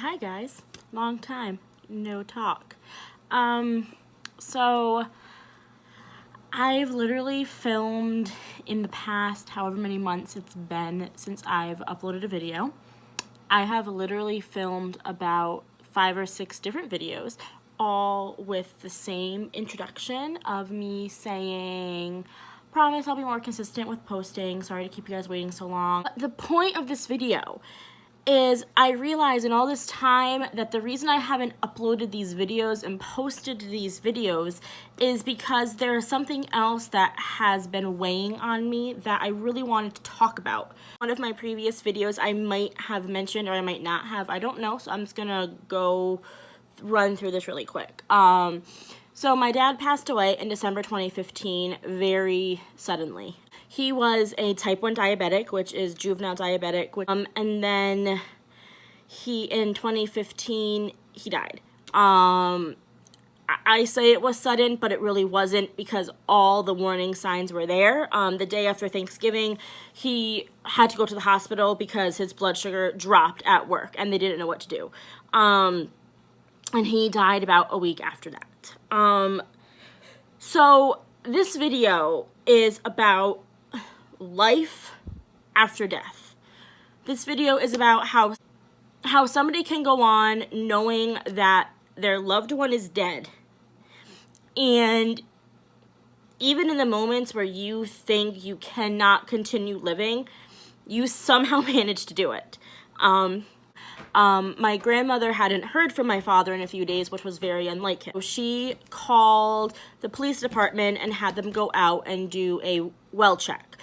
Hi guys, long time, no talk. So I've literally filmed in the past however many months it's been since I've uploaded a video. I have literally filmed about 5 or 6 different videos, all with the same introduction of me saying, promise I'll be more consistent with posting, sorry to keep you guys waiting so long. But the point of this video is I realize in all this time that the reason I haven't uploaded these videos and posted these videos is because there's something else that has been weighing on me that I really wanted to talk about. One of my previous videos I might have mentioned or I might not have, I don't know, so I'm just gonna go run through this really quick. So my dad passed away in December 2015 very suddenly. He was a type 1 diabetic, which is juvenile diabetic, and then in 2015, he died. I say it was sudden, but it really wasn't because all the warning signs were there. The day after Thanksgiving, he had to go to the hospital because his blood sugar dropped at work and they didn't know what to do. And he died about a week after that. So this video is about life after death. This video is about how somebody can go on knowing that their loved one is dead, and even in the moments where you think you cannot continue living, you somehow manage to do it. My grandmother hadn't heard from my father in a few days, which was very unlike him. She called the police department and had them go out and do a well check.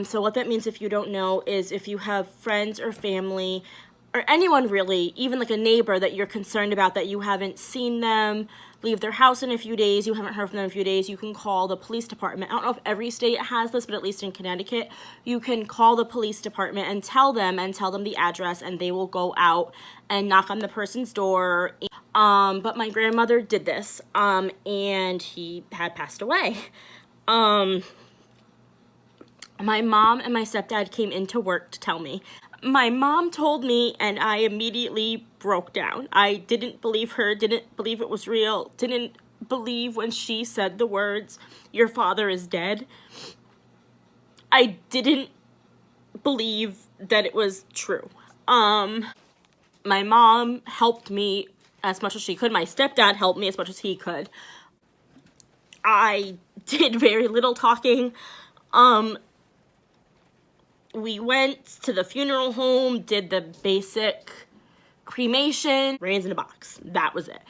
So what that means, if you don't know, is if you have friends or family or anyone really, even like a neighbor that you're concerned about that you haven't seen them leave their house in a few days, you haven't heard from them in a few days, you can call the police department. I don't know if every state has this, but at least in Connecticut, you can call the police department and tell them the address, and they will go out and knock on the person's door. But my grandmother did this, and he had passed away. My mom and my stepdad came into work to tell me. My mom told me, and I immediately broke down. I didn't believe her, didn't believe it was real, didn't believe when she said the words, "Your father is dead." I didn't believe that it was true. My mom helped me as much as she could. My stepdad helped me as much as he could. I did very little talking. We went to the funeral home, did the basic cremation, rains in a box. That was it.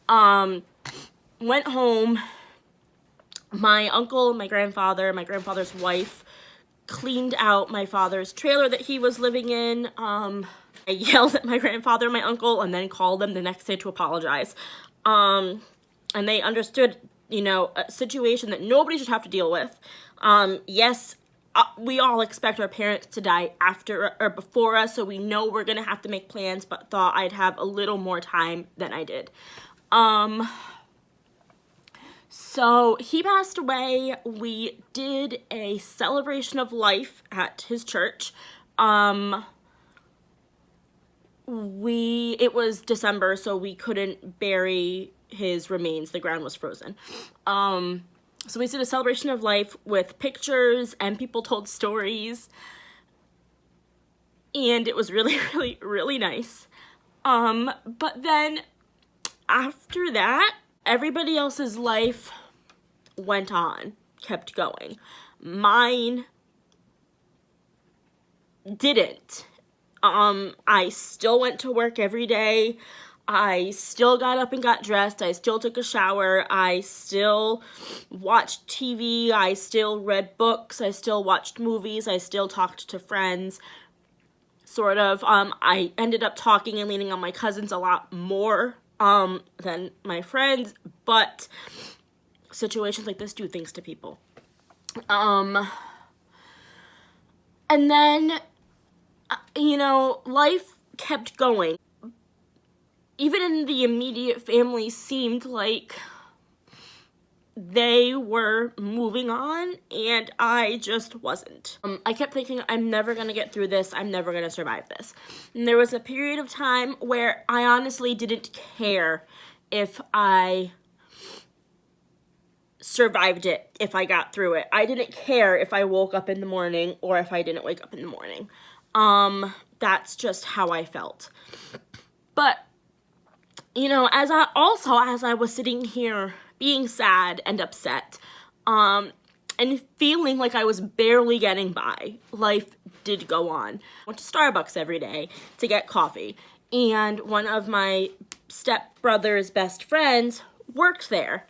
Went home. My uncle, my grandfather's wife cleaned out my father's trailer that he was living in. I yelled at my grandfather and my uncle and then called them the next day to apologize. And they understood, a situation that nobody should have to deal with. Yes, we all expect our parents to die after or before us, so we know we're gonna have to make plans, but thought I'd have a little more time than I did. So he passed away. We did a celebration of life at his church. It was December, so we couldn't bury his remains. The ground was frozen. So we did a celebration of life with pictures and people told stories. And it was really, really, really nice. But then after that, everybody else's life went on, kept going. Mine didn't. I still went to work every day. I still got up and got dressed. I still took a shower. I still watched TV. I still read books. I still watched movies. I still talked to friends, sort of. I ended up talking and leaning on my cousins a lot more than my friends, but situations like this do things to people. And then, life kept going. Even in the immediate family seemed like they were moving on and I just wasn't. I kept thinking, I'm never gonna get through this, I'm never gonna survive this. And there was a period of time where I honestly didn't care if I survived it, if I got through it. I didn't care if I woke up in the morning or if I didn't wake up in the morning. That's just how I felt. But, you know, as I was sitting here being sad and upset, and feeling like I was barely getting by, life did go on. I went to Starbucks every day to get coffee, and one of my stepbrother's best friends worked there,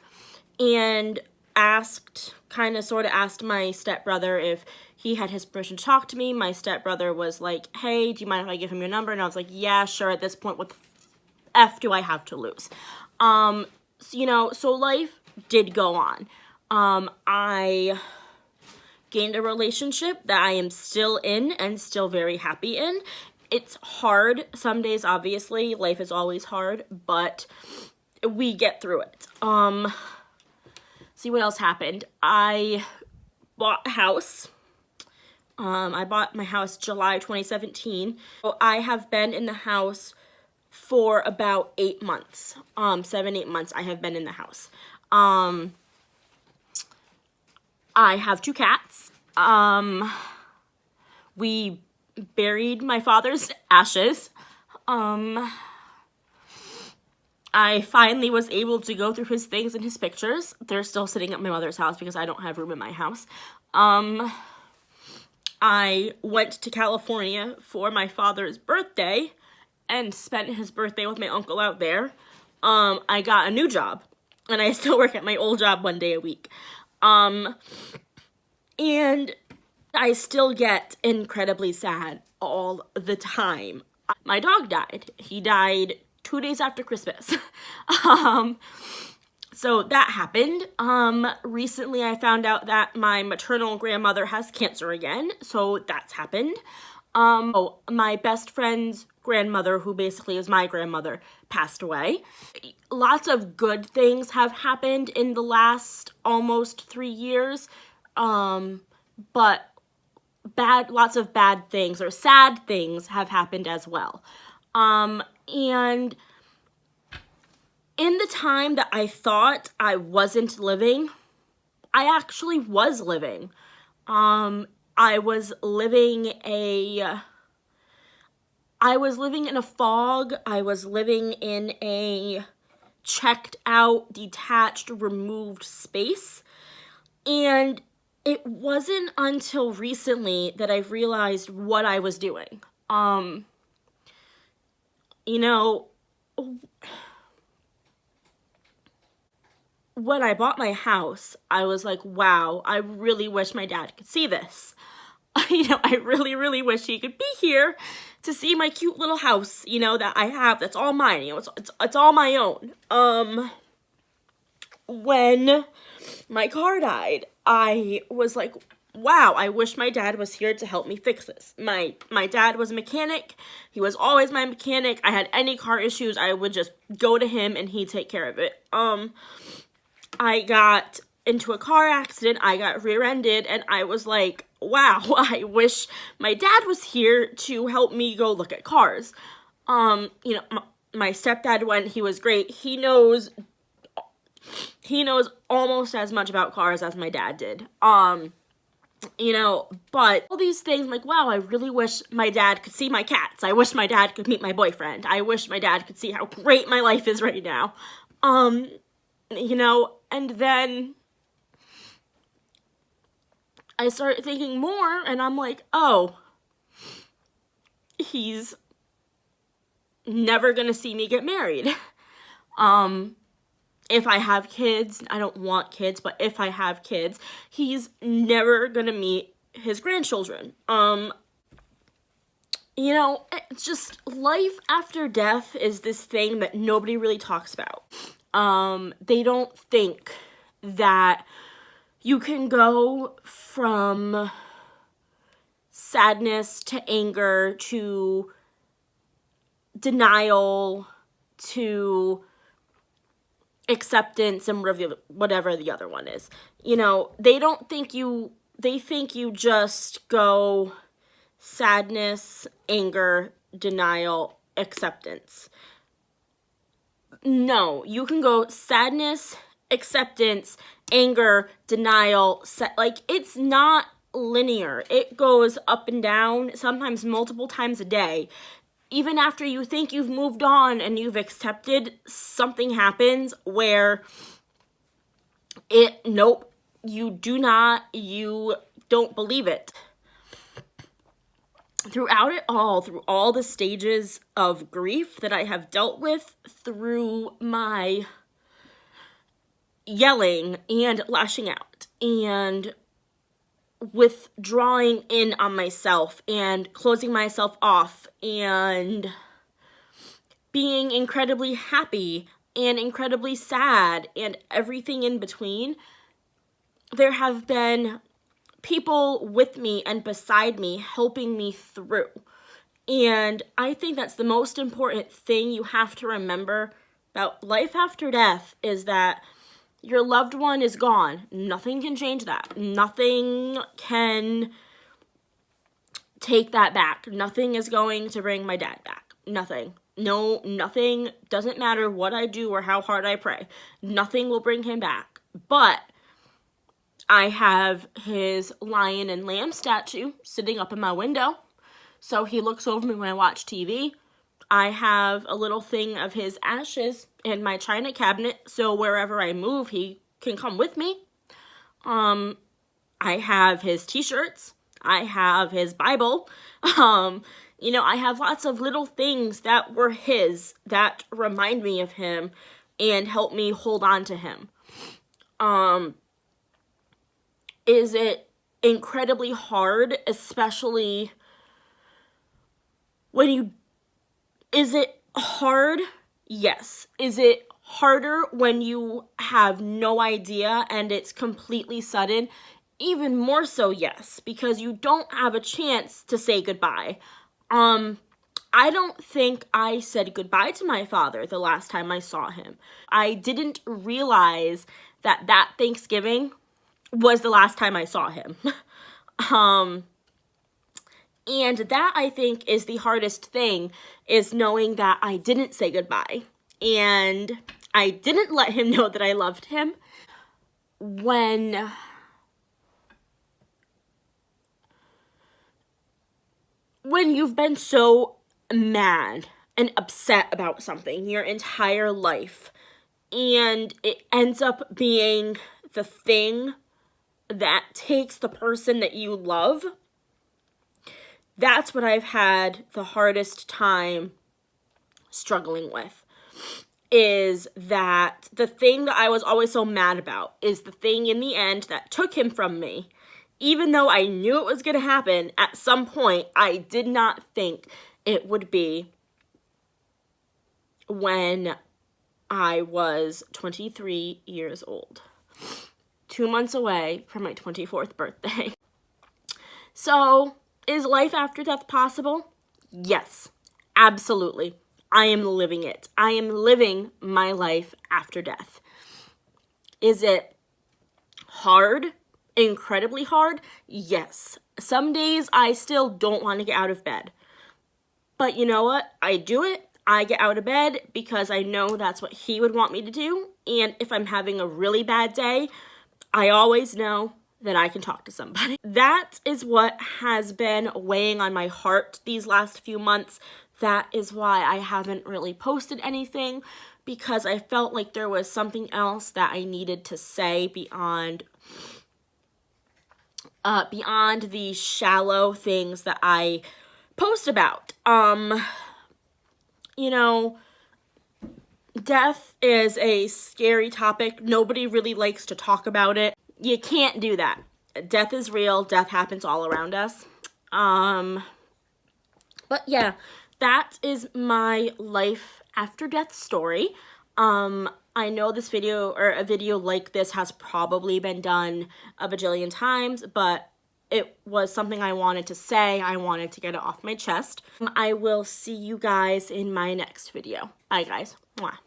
and asked my stepbrother if he had his permission to talk to me. My stepbrother was like, hey, do you mind if I give him your number? And I was like, yeah, sure. At this point, what the F do I have to lose? So life did go on. I gained a relationship that I am still in and still very happy in. It's hard some days, obviously. Life is always hard, but we get through it. See what else happened. I bought a house. I bought my house July 2017. So I have been in the house for about 8 months. 7-8 months I have been in the house. I have 2 cats. We buried my father's ashes. I finally was able to go through his things and his pictures. They're still sitting at my mother's house because I don't have room in my house. I went to California for my father's birthday and spent his birthday with my uncle out there. I got a new job, and I still work at my old job 1 day a week. And I still get incredibly sad all the time. My dog died. He died 2 days after Christmas. So that happened. Recently I found out that my maternal grandmother has cancer again, so that's happened. My best friend's grandmother, who basically is my grandmother, passed away. Lots of good things have happened in the last almost 3 years, but lots of bad things or sad things have happened as well. And in the time that I thought I wasn't living, I actually was living. I was living in a fog. I was living in a checked out, detached, removed space. And it wasn't until recently that I realized what I was doing. When I bought my house, I was like, wow, I really wish my dad could see this. I really, really wish he could be here to see my cute little house, that I have, that's all mine, it's all my own. When my car died, I was like, wow, I wish my dad was here to help me fix this. My dad was a mechanic. He was always my mechanic. I had any car issues, I would just go to him and he'd take care of it. I got into a car accident, I got rear-ended, and I was like, wow, I wish my dad was here to help me go look at cars. My stepdad went, he was great. He knows almost as much about cars as my dad did. But all these things, I'm like, wow, I really wish my dad could see my cats. I wish my dad could meet my boyfriend. I wish my dad could see how great my life is right now. And then I started thinking more, and I'm like, oh, he's never gonna see me get married. If I have kids, I don't want kids, but if I have kids, he's never gonna meet his grandchildren. It's just life after death is this thing that nobody really talks about. They don't think that you can go from sadness to anger to denial to acceptance, and whatever the other one is. You know, they think you just go sadness, anger, denial, acceptance. No, you can go sadness, acceptance, anger, denial, like, it's not linear. It goes up and down, sometimes multiple times a day. Even after you think you've moved on and you've accepted, something happens where nope, you don't believe it. Throughout it all, through all the stages of grief that I have dealt with, through my yelling and lashing out and withdrawing in on myself and closing myself off and being incredibly happy and incredibly sad and everything in between, there have been people with me and beside me helping me through. And I think that's the most important thing you have to remember about life after death, is that your loved one is gone. Nothing can change that. Nothing can take that back. Nothing is going to bring my dad back. Nothing. No, nothing. Doesn't matter what I do or how hard I pray. Nothing will bring him back. But I have his lion and lamb statue sitting up in my window, so he looks over me when I watch TV. I have a little thing of his ashes in my china cabinet, so wherever I move, he can come with me. I have his t-shirts. I have his Bible. You know, I have lots of little things that were his that remind me of him and help me hold on to him. Is it incredibly hard, especially when is it hard? Yes. Is it harder when you have no idea and it's completely sudden? Even more so, yes, because you don't have a chance to say goodbye. I don't think I said goodbye to my father the last time I saw him. I didn't realize that Thanksgiving was the last time I saw him. And that, I think, is the hardest thing, is knowing that I didn't say goodbye. And I didn't let him know that I loved him. When you've been so mad and upset about something your entire life, and it ends up being the thing that takes the person that you love, that's what I've had the hardest time struggling with. Is that the thing that I was always so mad about is the thing in the end that took him from me. Even though I knew it was going to happen, at some point, I did not think it would be when I was 23 years old. 2 months away from my 24th birthday. So, is life after death possible? Yes, absolutely. I am living it. I am living my life after death. Is it hard? Incredibly hard? Yes. Some days I still don't want to get out of bed. But you know what? I do it. I get out of bed because I know that's what he would want me to do. And if I'm having a really bad day, I always know that I can talk to somebody. That is what has been weighing on my heart these last few months. That is why I haven't really posted anything, because I felt like there was something else that I needed to say beyond the shallow things that I post about. You know, death is a scary topic. Nobody really likes to talk about it. You can't do that. Death is real. Death happens all around us. But yeah, that is my life after death story. I know this video, or a video like this, has probably been done a bajillion times, but it was something I wanted to say. I wanted to get it off my chest. I will see you guys in my next video. Bye, guys. Mwah.